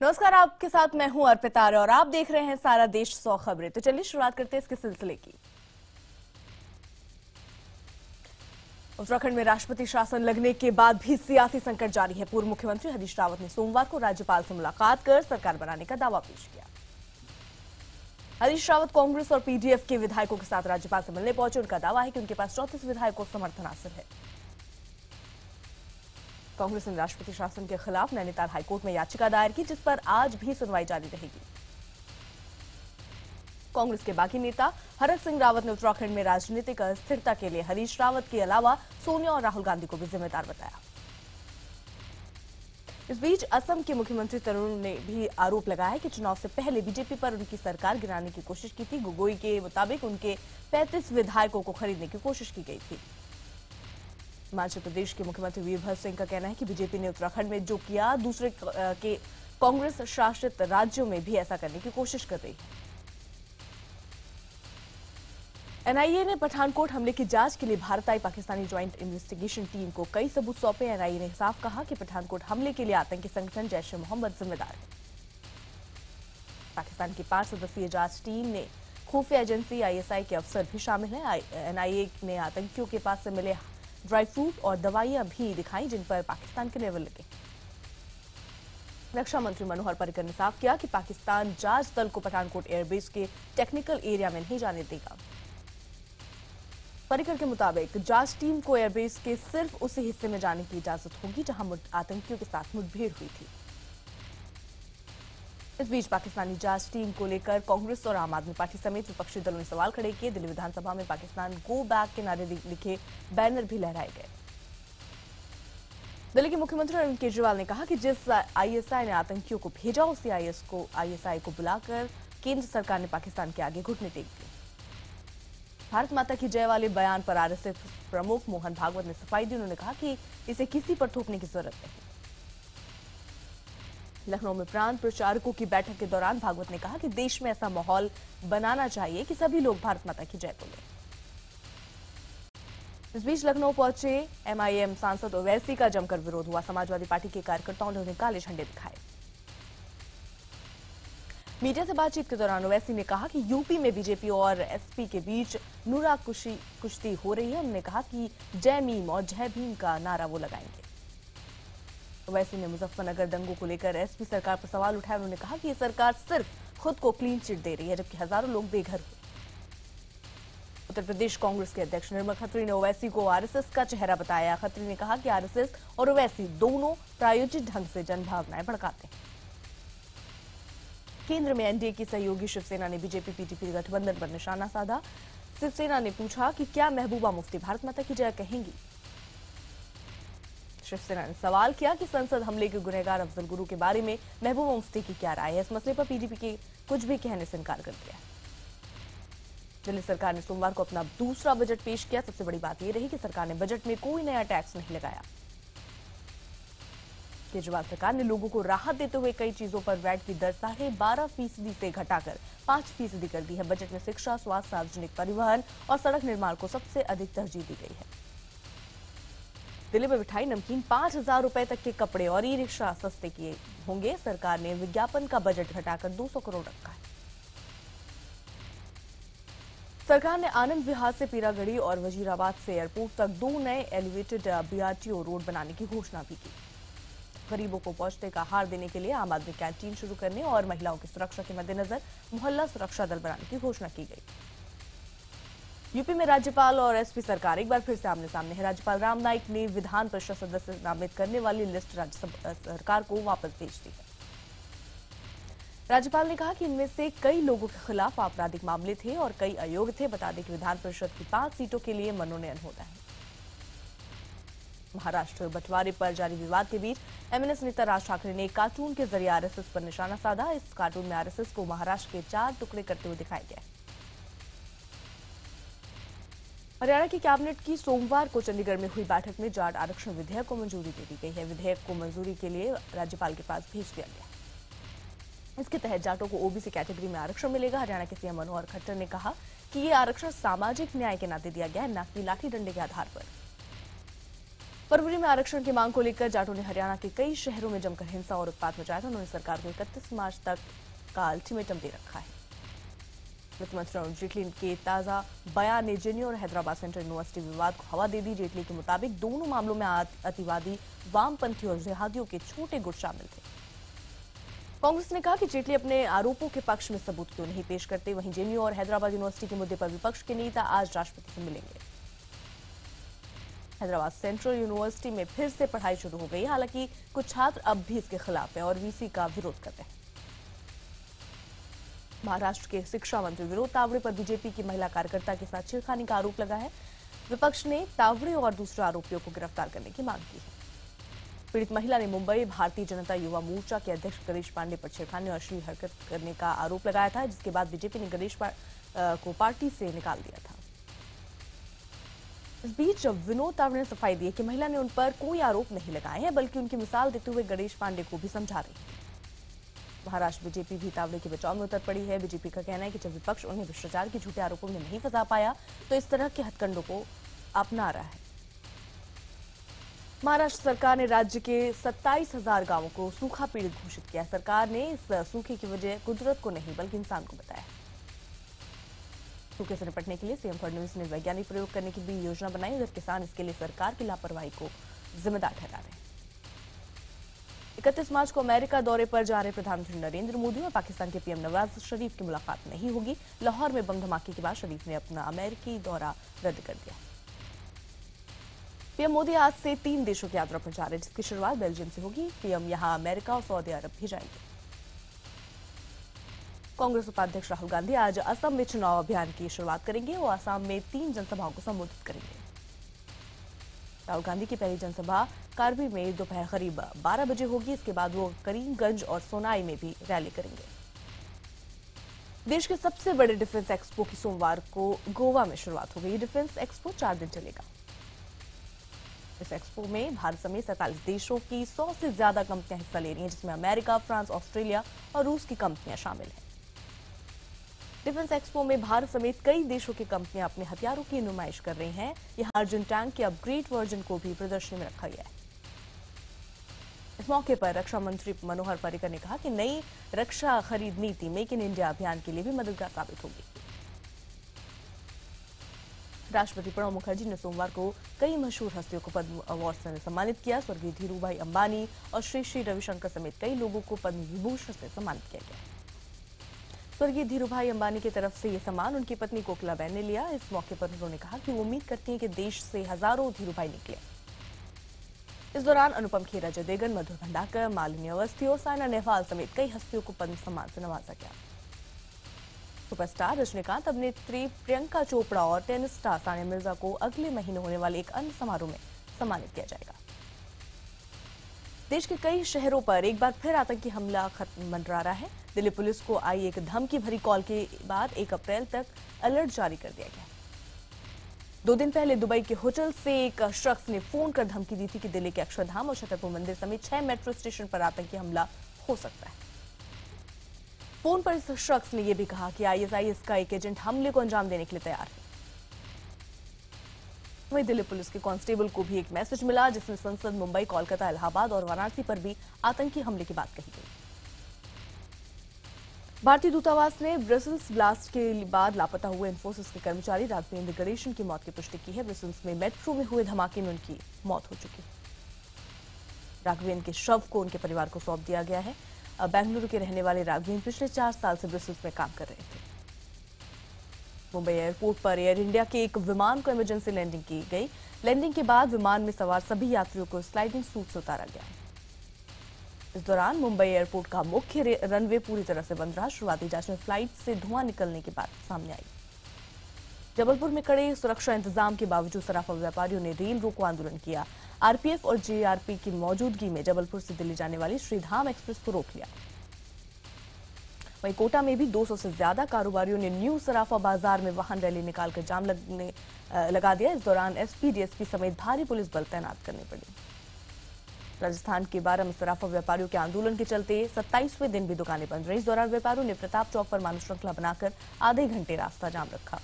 नमस्कार, आपके साथ मैं हूं अर्पिता और आप देख रहे हैं सारा देश 100 खबरें। तो चलिए शुरुआत करते हैं इसके सिलसिले की। उत्तराखंड में राष्ट्रपति शासन लगने के बाद भी सियासी संकट जारी है। पूर्व मुख्यमंत्री हरीश रावत ने सोमवार को राज्यपाल से मुलाकात कर सरकार बनाने का दावा पेश किया। हरीश रावत कांग्रेस और पीडीएफ के विधायकों के साथ राज्यपाल से मिलने पहुंचे। उनका दावा है कि उनके पास 34 विधायकों का समर्थन हासिल है। कांग्रेस ने राष्ट्रपति शासन के खिलाफ नैनीताल हाईकोर्ट में याचिका दायर की, जिस पर आज भी सुनवाई जारी रहेगी। कांग्रेस के बाकी नेता हरक सिंह रावत ने उत्तराखंड में राजनीतिक अस्थिरता के लिए हरीश रावत के अलावा सोनिया और राहुल गांधी को भी जिम्मेदार बताया। इस बीच असम के मुख्यमंत्री तरुण ने भी आरोप लगाया है कि चुनाव से पहले बीजेपी पर उनकी सरकार गिराने की कोशिश की थी। गोगोई के मुताबिक उनके 35 विधायकों को खरीदने की कोशिश की गई थी। हिमाचल प्रदेश के मुख्यमंत्री वीरभद्र सिंह का कहना है कि बीजेपी ने उत्तराखंड में जो किया, दूसरे के कांग्रेस शासित राज्यों में भी ऐसा करने की कोशिश कर रही है। एनआईए ने पठानकोट हमले की जांच के लिए भारत आई पाकिस्तानी ज्वाइंट इन्वेस्टिगेशन टीम को कई सबूत सौंपे। एनआईए ने साफ कहा कि पठानकोट हमले के लिए आतंकी संगठन जैश-ए-मोहम्मद जिम्मेदार है। पाकिस्तान की 5 सदस्यीय जांच टीम में खुफिया एजेंसी आईएसआई के अफसर भी शामिल हैं। एनआईए ने आतंकियों के पास से मिले ड्राई फ्रूट और दवाइयां भी दिखाई, जिन पर पाकिस्तान के लेवल लगे। रक्षा मंत्री मनोहर पर्रिकर ने साफ किया कि पाकिस्तान जांच दल को पठानकोट एयरबेस के टेक्निकल एरिया में नहीं जाने देगा। पर्रिकर के मुताबिक जांच टीम को एयरबेस के सिर्फ उसी हिस्से में जाने की इजाजत होगी जहां आतंकियों के साथ मुठभेड़ हुई थी। इस बीच पाकिस्तानी जांच टीम को लेकर कांग्रेस और आम आदमी पार्टी समेत विपक्षी दलों ने सवाल खड़े किए। दिल्ली विधानसभा में पाकिस्तान गो बैक के नारे लिखे बैनर भी लहराए गए। दिल्ली के मुख्यमंत्री अरविंद केजरीवाल ने कहा कि जिस आईएसआई ने आतंकियों को भेजा, उसी आईएसआई को बुलाकर केंद्र सरकार ने पाकिस्तान के आगे घुटने टेक दिए। भारत माता की जय वाले बयान पर आरएसएस प्रमुख मोहन भागवत ने सफाई दी। उन्होंने कहा कि इसे किसी पर थोपने की जरूरत नहीं। लखनऊ में प्रांत प्रचारकों की बैठक के दौरान भागवत ने कहा कि देश में ऐसा माहौल बनाना चाहिए कि सभी लोग भारत माता की जय बोलें। इस बीच लखनऊ पहुंचे एमआईएम सांसद ओवैसी का जमकर विरोध हुआ। समाजवादी पार्टी के कार्यकर्ताओं ने उन्हें काले झंडे दिखाए। मीडिया से बातचीत के दौरान ओवैसी ने कहा कि यूपी में बीजेपी और एसपी के बीच नूरा कुश्ती हो रही है। उन्होंने कहा कि जय मीम और जय भीम का नारा वो लगाएंगे। ओवैसी ने मुजफ्फरनगर दंगों को लेकर एसपी सरकार पर सवाल उठाया। उन्होंने कहा कि ये सरकार सिर्फ खुद को क्लीन चिट दे रही है, जबकि हजारों लोग बेघर हुए। उत्तर प्रदेश कांग्रेस के अध्यक्ष निर्मल खत्री ने ओवैसी को आरएसएस का चेहरा बताया। खत्री ने कहा कि आरएसएस और ओवैसी दोनों प्रायोजित ढंग से जनभावनाएं भड़काते हैं। केंद्र में एनडीए की सहयोगी शिवसेना ने बीजेपी पीडीपी गठबंधन पर निशाना साधा। शिवसेना ने पूछा कि क्या महबूबा मुफ्ती भारत माता की जय कहेंगी। शिवसेना ने सवाल किया कि संसद हमले के गुनहगार अफजल गुरु के बारे में महबूबा मुफ्ती की क्या राय है। इस मसले पर पीडीपी के कुछ भी कहने से इनकार कर दिया। दिल्ली सरकार ने सोमवार को अपना दूसरा बजट पेश किया। सबसे बड़ी बात यह रही कि सरकार ने बजट में कोई नया टैक्स नहीं लगाया। केजरीवाल सरकार ने लोगों को राहत देते हुए कई चीजों पर वैट की दर 12.5% से घटाकर 5% कर दी है। बजट में शिक्षा, स्वास्थ्य, सार्वजनिक परिवहन और सड़क निर्माण को सबसे अधिक तरजीह दी गई है। दिल्ली में मिठाई, नमकीन, 5,000 रुपए तक के कपड़े और ई रिक्शा सस्ते किए होंगे। सरकार ने विज्ञापन का बजट घटाकर 200 करोड़ रखा है। सरकार ने आनंद विहार से पीरागढ़ी और वजीराबाद से एयरपोर्ट तक 2 नए एलिवेटेड बीआरटीओ रोड बनाने की घोषणा भी की। गरीबों को पौष्टिक आहार देने के लिए आम आदमी कैंटीन शुरू करने और महिलाओं की सुरक्षा के मद्देनजर मोहल्ला सुरक्षा दल बनाने की घोषणा की गई। यूपी में राज्यपाल और एसपी सरकार एक बार फिर से आमने सामने है। राज्यपाल राम नाईक ने विधान परिषद सदस्य नामित करने वाली लिस्ट राज्य सरकार को वापस भेज दी है। राज्यपाल ने कहा कि इनमें से कई लोगों के खिलाफ आपराधिक मामले थे और कई अयोग्य थे। बता दें कि विधान परिषद की 5 सीटों के लिए मनोनयन होता है। महाराष्ट्र बंटवारे पर जारी विवाद के बीच एमएनएस नेता राज ठाकरे ने एक कार्टून के जरिए आरएसएस पर निशाना साधा। इस कार्टून में आरएसएस को महाराष्ट्र के 4 टुकड़े करते हुए दिखाया गया। हरियाणा की कैबिनेट की सोमवार को चंडीगढ़ में हुई बैठक में जाट आरक्षण विधेयक को मंजूरी दे दी गई है। विधेयक को मंजूरी के लिए राज्यपाल के पास भेज दिया गया। इसके तहत जाटों को ओबीसी कैटेगरी में आरक्षण मिलेगा। हरियाणा के सीएम मनोहर खट्टर ने कहा कि ये आरक्षण सामाजिक न्याय के नाते दिया गया है, न कि लाठी डंडे के आधार पर। फरवरी में आरक्षण की मांग को लेकर जाटों ने हरियाणा के कई शहरों में जमकर हिंसा और उत्पात मचाया था। उन्होंने सरकार को 31 मार्च तक का अल्टीमेटम दे रखा है। वित्त मंत्री अरुण जेटली के ताजा बयान ने जेएनयू और हैदराबाद सेंट्रल यूनिवर्सिटी विवाद को हवा दे दी। जेटली के मुताबिक दोनों मामलों में अतिवादी, वामपंथी और जिहादियों के छोटे गुट शामिल थे। कांग्रेस ने कहा कि जेटली अपने आरोपों के पक्ष में सबूत क्यों नहीं पेश करते। वहीं जेएनयू और हैदराबाद यूनिवर्सिटी के मुद्दे पर विपक्ष के नेता आज राष्ट्रपति से मिलेंगे। हैदराबाद सेंट्रल यूनिवर्सिटी में फिर से पढ़ाई शुरू हो गई। हालांकि कुछ छात्र अब भी इसके खिलाफ हैं और वीसी का विरोध करते हैं। महाराष्ट्र के शिक्षा मंत्री विनोद तावड़े पर बीजेपी की महिला कार्यकर्ता के साथ छेड़खानी का आरोप लगा है। विपक्ष ने तावड़े और दूसरे आरोपियों को गिरफ्तार करने की मांग की है। पीड़ित महिला ने मुंबई भारतीय जनता युवा मोर्चा के अध्यक्ष गणेश पांडे पर छेड़खानी और अश्लील हरकत करने का आरोप लगाया था, जिसके बाद बीजेपी ने गणेश को पार्टी से निकाल दिया था। इस बीच विनोद तावड़े ने सफाई दी कि महिला ने उन पर कोई आरोप नहीं लगाए हैं, बल्कि उनकी मिसाल देते हुए गणेश पांडे को भी समझा रही है। महाराष्ट्र बीजेपी भी तावड़े के बचाव में उतर पड़ी है। बीजेपी का कहना है कि जब विपक्ष उन्हें भ्रष्टाचार के झूठे आरोपों में नहीं फंसा पाया तो इस तरह के हथकंडों को अपना रहा है। महाराष्ट्र सरकार ने राज्य के 27,000 गांवों को सूखा पीड़ित घोषित किया। सरकार ने इस सूखे की वजह कुदरत को नहीं बल्कि इंसान को बताया। सूखे से निपटने के लिए सीएम फडणवीस ने वैज्ञानिक प्रयोग करने की भी योजना बनाई। उधर किसान इसके लिए सरकार की लापरवाही को जिम्मेदार ठहरा रहे हैं। 31 मार्च को अमेरिका दौरे पर जा रहे प्रधानमंत्री नरेंद्र मोदी और पाकिस्तान के पीएम नवाज शरीफ की मुलाकात नहीं होगी। लाहौर में बम धमाके के बाद शरीफ ने अपना अमेरिकी दौरा रद्द कर दिया। पीएम मोदी आज से 3 देशों की यात्रा पर जा रहे हैं, जिसकी शुरुआत बेल्जियम से होगी। पीएम यहां अमेरिका और सऊदी अरब भी जाएंगे। कांग्रेस उपाध्यक्ष राहुल गांधी आज असम में चुनाव अभियान की शुरुआत करेंगे। वो असम में 3 जनसभाओं को संबोधित करेंगे। राहुल गांधी की पहली जनसभा कार्बी में दोपहर करीब 12 बजे होगी। इसके बाद वो करीमगंज और सोनाई में भी रैली करेंगे। देश के सबसे बड़े डिफेंस एक्सपो की सोमवार को गोवा में शुरुआत हो गई। डिफेंस एक्सपो 4 दिन चलेगा। इस एक्सपो में भारत समेत 47 देशों की 100 से ज्यादा कंपनियां हिस्सा ले रही हैं, जिसमें अमेरिका, फ्रांस, ऑस्ट्रेलिया और रूस की कंपनियां शामिल हैं। डिफेंस एक्सपो में भारत समेत कई देशों की कंपनियां अपने हथियारों की नुमाइश कर रही हैं। यहां अर्जुन टैंक के अपग्रेड वर्जन को भी प्रदर्शनी में रखा गया है। इस मौके पर रक्षा मंत्री मनोहर पर्रिकर ने कहा कि नई रक्षा खरीद नीति मेक इन इंडिया अभियान के लिए भी मददगार साबित होगी। राष्ट्रपति प्रणब मुखर्जी ने सोमवार को कई मशहूर हस्तियों को पद्म अवार्ड से सम्मानित किया। स्वर्गीय धीरूभाई अंबानी और श्री श्री रविशंकर समेत कई लोगों को पद्म विभूषण से सम्मानित किया गया। स्वर्गीय धीरूभाई अंबानी की तरफ से ये सम्मान उनकी पत्नी कोकिलाबेन ने लिया। इस मौके पर उन्होंने कहा कि वो उम्मीद करती हैं कि देश से हजारों धीरूभाई निकले। इस दौरान अनुपम खेर, अजय देवगन, मधुर भंडारकर, मालिनी अवस्थी और साइना नेहवाल समेत कई हस्तियों को पद्म सम्मान से नवाजा गया। सुपरस्टार रजनीकांत, अभिनेत्री प्रियंका चोपड़ा और टेनिस स्टार सानिया मिर्जा को अगले महीने होने वाले एक अन्य समारोह में सम्मानित किया जाएगा। देश के कई शहरों पर एक बार फिर आतंकी हमला मंडरा रहा है। दिल्ली पुलिस को आई एक धमकी भरी कॉल के बाद 1 अप्रैल तक अलर्ट जारी कर दिया गया। 2 दिन पहले दुबई के होटल से एक शख्स ने फोन कर धमकी दी थी कि दिल्ली के अक्षरधाम और छतरपुर मंदिर समेत 6 मेट्रो स्टेशन पर आतंकी हमला हो सकता है। फोन पर इस शख्स ने यह भी कहा कि आईएसआईएस का एक एजेंट हमले को अंजाम देने के लिए तैयार है। वहीं दिल्ली पुलिस के कांस्टेबल को भी एक मैसेज मिला, जिसमें संसद, मुंबई, कोलकाता, इलाहाबाद और वाराणसी पर भी आतंकी हमले की बात कही गई। भारतीय दूतावास ने ब्रसेल्स ब्लास्ट के बाद लापता हुए इन्फोसिस के कर्मचारी राघवेंद्र गणेशन की मौत की पुष्टि की है। ब्रसेल्स में मेट्रो में हुए धमाके में उनकी मौत हो चुकी है। राघवेंद्र के शव को उनके परिवार को सौंप दिया गया है। बेंगलुरु के रहने वाले राघवेंद्र पिछले 4 साल से ब्रसेल्स में काम कर रहे थे। मुंबई एयरपोर्ट पर एयर इंडिया के एक विमान को इमरजेंसी लैंडिंग की गई। लैंडिंग के बाद विमान में सवार सभी यात्रियों को स्लाइडिंग सूट से उतारा गया। इस दौरान मुंबई एयरपोर्ट का मुख्य रनवे पूरी तरह से बंद रहा। शुरुआती जांच में फ्लाइट से धुआं निकलने की बात सामने आई। जबलपुर में कड़े सुरक्षा इंतजाम के बावजूद सराफा व्यापारियों ने रेल रोको आंदोलन किया। आरपीएफ और जेआरपी की मौजूदगी में जबलपुर से दिल्ली जाने वाली श्रीधाम एक्सप्रेस को रोक लिया। वहीं कोटा में भी 200 से ज्यादा कारोबारियों ने न्यू सराफा बाजार में वाहन रैली निकालकर जाम लगा दिया। इस दौरान एसपी, डीएसपी समेत भारी पुलिस बल तैनात करने पड़े। राजस्थान के 12 में सराफा व्यापारियों के आंदोलन के चलते 27वें दिन भी दुकानें बंद रही। इस दौरान व्यापारियों ने प्रताप चौक पर मानव श्रृंखला बनाकर आधे घंटे रास्ता जाम रखा।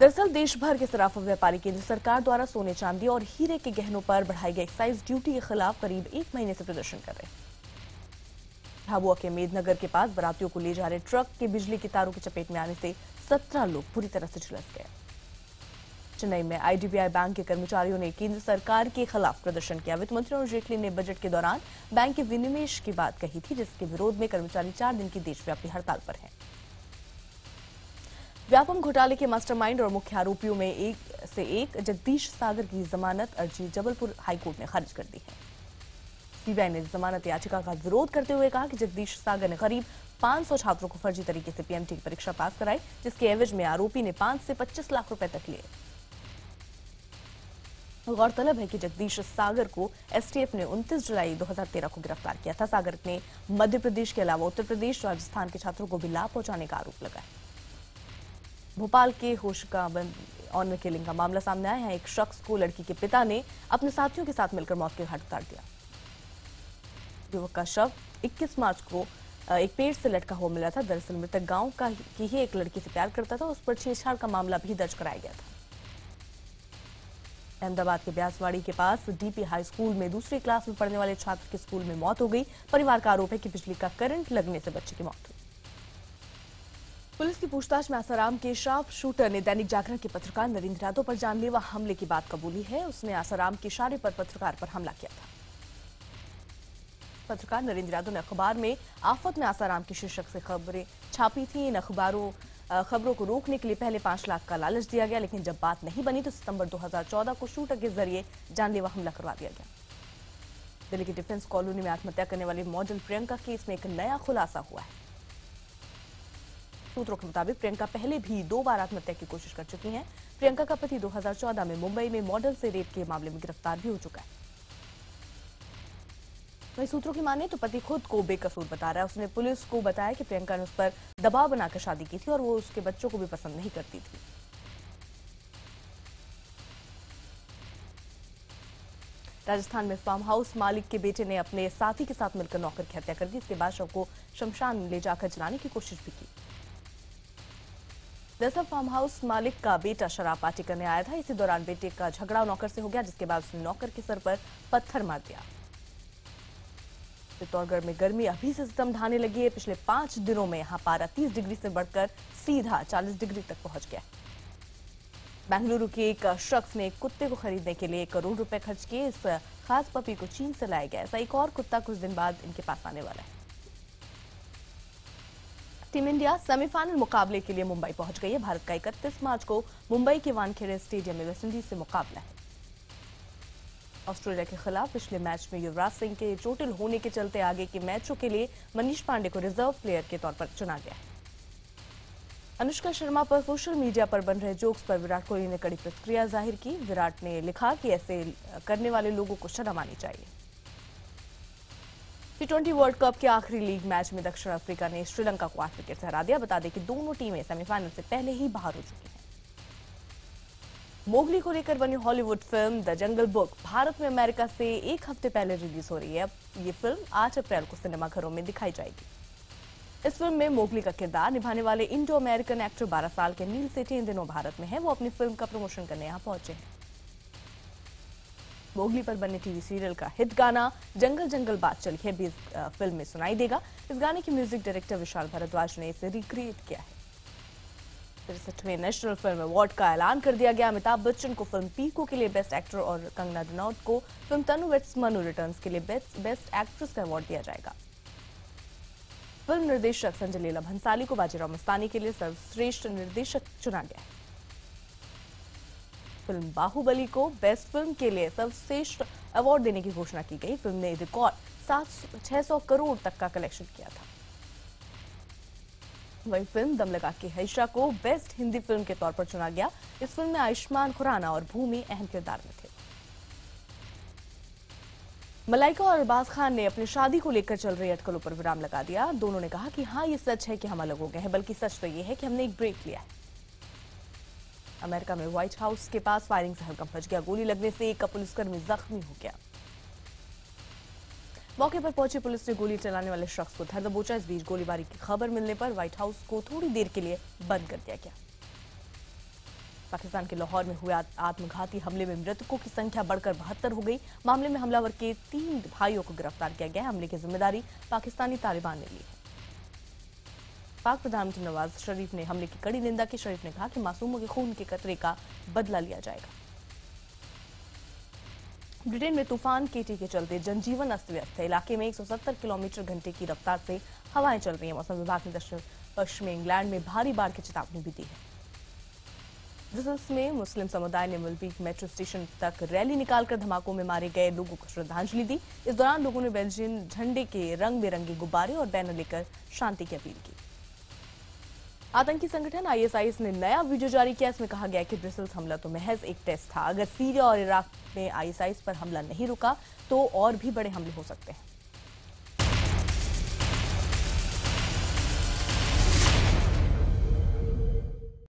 दरअसल देश भर के सराफा व्यापारी केंद्र सरकार द्वारा सोने चांदी और हीरे के गहनों पर बढ़ाई गई एक्साइज ड्यूटी के खिलाफ करीब 1 महीने से प्रदर्शन कर रहे हैं। झाबुआ के मेदनगर के पास बारातियों को ले जा रहे ट्रक के बिजली की तारों की चपेट में आने से 17 लोग बुरी तरह से झुलस गए। चेन्नई में आईडीबीआई बैंक के कर्मचारियों ने केंद्र सरकार के खिलाफ प्रदर्शन किया। वित्त मंत्री अरुण जेटली ने बजट के दौरान बैंक के विनिवेश की बात कही थी, जिसके विरोध में कर्मचारी 4 दिन की देशव्यापी हड़ताल पर हैं। व्यापम घोटाले के मास्टरमाइंड और मुख्य आरोपियों में एक जगदीश सागर की जमानत अर्जी जबलपुर हाईकोर्ट ने खारिज कर दी है। सीबीआई ने जमानत याचिका का विरोध करते हुए कहा कि जगदीश सागर ने करीब 500 छात्रों को फर्जी तरीके से पीएमटी की परीक्षा पास कराई, जिसके एवज में आरोपी ने 5 से 25 लाख रुपए तक लिए। गौरतलब है कि जगदीश सागर को एसटीएफ ने 29 जुलाई 2013 को गिरफ्तार किया था। सागर ने मध्य प्रदेश के अलावा उत्तर प्रदेश, राजस्थान के छात्रों को भी लाभ पहुंचाने का आरोप लगाया। भोपाल के होशंगाबाद ऑनर किलिंग का मामला सामने आया है। एक शख्स को लड़की के पिता ने अपने साथियों के साथ मिलकर मौत के घाट उतार दिया। युवक का शव 21 मार्च को एक पेड़ से लटका हुआ मिला था। दरअसल मृतक गांव की ही एक लड़की से प्यार करता था। उस पर छेड़छाड़ का मामला भी दर्ज कराया गया था। अहमदाबाद के ब्यासवाड़ी के पास डीपी हाई स्कूल में दूसरी क्लास में पढ़ने वाले छात्र की स्कूल में मौत हो गई। परिवार का आरोप है कि बिजली का करंट लगने से बच्चे की मौत हुई। पुलिस की पूछताछ में आसाराम के शार्प शूटर ने दैनिक जागरण के पत्रकार नरेंद्र यादव पर जानलेवा हमले की बात कबूली है। उसने आसाराम के इशारे पर पत्रकार पर हमला किया था। पत्रकार नरेंद्र यादव ने अखबार में आफत में आसाराम के शीर्षक से खबरें छापी थी। इन खबरों को रोकने के लिए पहले 5 लाख का लालच दिया गया, लेकिन जब बात नहीं बनी तो सितंबर 2014 को शूटर के जरिए जानलेवा हमला करवा दिया गया। दिल्ली की डिफेंस कॉलोनी में आत्महत्या करने वाली मॉडल प्रियंका केस में एक नया खुलासा हुआ है। सूत्रों के मुताबिक प्रियंका पहले भी 2 बार आत्महत्या की कोशिश कर चुकी हैं। प्रियंका का पति 2014 में मुंबई में मॉडल से रेप के मामले में गिरफ्तार भी हो चुका है। वहीं सूत्रों की माने तो पति खुद को बेकसूर बता रहा है। उसने पुलिस को बताया कि प्रियंका ने उस पर दबाव बनाकर शादी की थी और वो उसके बच्चों को भी पसंद नहीं करती थी। राजस्थान में फार्म हाउस मालिक के बेटे ने अपने साथी के साथ मिलकर नौकर की हत्या कर दी। इसके बाद शव को शमशान ले जाकर जलाने की कोशिश भी की। दरअसल फार्म हाउस मालिक का बेटा शराब पार्टी करने आया था। इसी दौरान बेटे का झगड़ा नौकर से हो गया, जिसके बाद उसने नौकर के सर पर पत्थर मार दिया। चित्तौड़गढ़ में गर्मी अभी से सितम ढाने लगी है। पिछले 5 दिनों में यहां पारा 30 डिग्री से बढ़कर सीधा 40 डिग्री तक पहुंच गया। बेंगलुरु के एक शख्स ने एक कुत्ते को खरीदने के लिए 1 करोड़ रुपए खर्च किए। इस खास पपी को चीन से लाया गया। ऐसा एक और कुत्ता कुछ दिन बाद इनके पास आने वाला है। टीम इंडिया सेमीफाइनल मुकाबले के लिए मुंबई पहुंच गई है। भारत का 31 मार्च को मुंबई के वानखेड़े स्टेडियम में वेस्टइंडीज से मुकाबला है। ऑस्ट्रेलिया के खिलाफ पिछले मैच में युवराज सिंह के चोटिल होने के चलते आगे के मैचों के लिए मनीष पांडे को रिजर्व प्लेयर के तौर पर चुना गया है। अनुष्का शर्मा पर सोशल मीडिया पर बन रहे जोक्स पर विराट कोहली ने कड़ी प्रतिक्रिया जाहिर की। विराट ने लिखा कि ऐसे करने वाले लोगों को शर्म आनी चाहिए। T20 वर्ल्ड कप के आखिरी लीग मैच में दक्षिण अफ्रीका ने श्रीलंका को 8 विकेट से हरा दिया। बता दें कि दोनों टीमें सेमीफाइनल से पहले ही बाहर हो चुकी हैं। मोगली को लेकर बनी Hollywood film the jungle book Bharat में अमेरिका से 1 हफ्ते पहले रिलीज हो रही है। अब ये फिल्म 8 अप्रैल को सिनेमाघरों में दिखाई जाएगी। इस फिल्म में मोगली का किरदार निभाने वाले इंडो अमेरिकन एक्टर 12 साल के नील सेठी इन दिनों भारत में है। वो अपनी फिल्म का प्रमोशन करने यहाँ पहुंचे हैं। मोगली पर बने टीवी सीरियल का हिट गाना जंगल जंगल बात चली है भी इस फिल्म में सुनाई देगा। इस गाने की म्यूजिक डायरेक्टर विशाल भारद्वाज ने इसे रिक्रिएट किया है। 63वें नेशनल फिल्म अवार्ड का ऐलान कर दिया गया। अमिताभ बच्चन को फिल्म पीकू के लिए बेस्ट एक्टर और कंगना रनौत को फिल्म तनु वेट्स मनु रिटर्न्स के लिए बेस्ट एक्ट्रेस का अवार्ड दिया जाएगा। फिल्म निर्देशक संजय लीला भंसाली को बाजीराव मस्तानी के लिए सर्वश्रेष्ठ निर्देशक चुना गया है। फिल्म बाहुबली को बेस्ट फिल्म के लिए सर्वश्रेष्ठ अवार्ड देने की घोषणा की गई। फिल्म ने रिकॉर्ड 600 करोड़ तक का कलेक्शन किया था। वही फिल्म दम लगा के हैशा को बेस्ट हिंदी फिल्म के तौर पर चुना गया। इस फिल्म में आयुष्मान खुराना और भूमि अहम किरदार में थे। मलाइका और अरबाज खान ने अपनी शादी को लेकर चल रही अटकलों पर विराम लगा दिया। दोनों ने कहा कि हाँ, ये सच है कि हम अलग हो गए हैं, बल्कि सच तो ये है कि हमने एक ब्रेक लिया है। अमेरिका में व्हाइट हाउस के पास फायरिंग से हड़कंप मच गया। गोली लगने से एक पुलिसकर्मी जख्मी हो गया। मौके पर पहुंची पुलिस ने गोली चलाने वाले शख्स को धर दबोचा। इस बीच गोलीबारी की खबर मिलने पर व्हाइट हाउस को थोड़ी देर के लिए बंद कर दिया गया। पाकिस्तान के लाहौर में हुए आत्मघाती हमले में मृतकों की संख्या बढ़कर 72 हो गई। मामले में हमलावर के 3 भाइयों को गिरफ्तार किया गया। हमले की जिम्मेदारी पाकिस्तानी तालिबान ने ली है। पाक प्रधानमंत्री नवाज शरीफ ने हमले की कड़ी निंदा की। शरीफ ने कहा कि मासूमों के खून के कतरे का बदला लिया जाएगा। ब्रिटेन में तूफान केटी के चलते जनजीवन अस्त व्यस्त है। इलाके में 170 किलोमीटर घंटे की रफ्तार से हवाएं चल रही हैं। मौसम विभाग ने दक्षिण पश्चिमी इंग्लैंड में भारी बाढ़ की चेतावनी भी दी है। ब्रसेल्स में मुस्लिम समुदाय ने मुल्बीक मेट्रो स्टेशन तक रैली निकालकर धमाकों में मारे गए लोगों को श्रद्धांजलि दी। इस दौरान लोगों ने बेल्जियन झंडे के रंग बिरंगे गुब्बारे और बैनर लेकर शांति की अपील की। आतंकी संगठन आईएसआईएस ने नया वीडियो जारी किया। इसमें कहा गया कि ब्रसेल्स हमला तो महज एक टेस्ट था। अगर सीरिया और इराक में आईएसआईएस पर हमला नहीं रुका तो और भी बड़े हमले हो सकते हैं।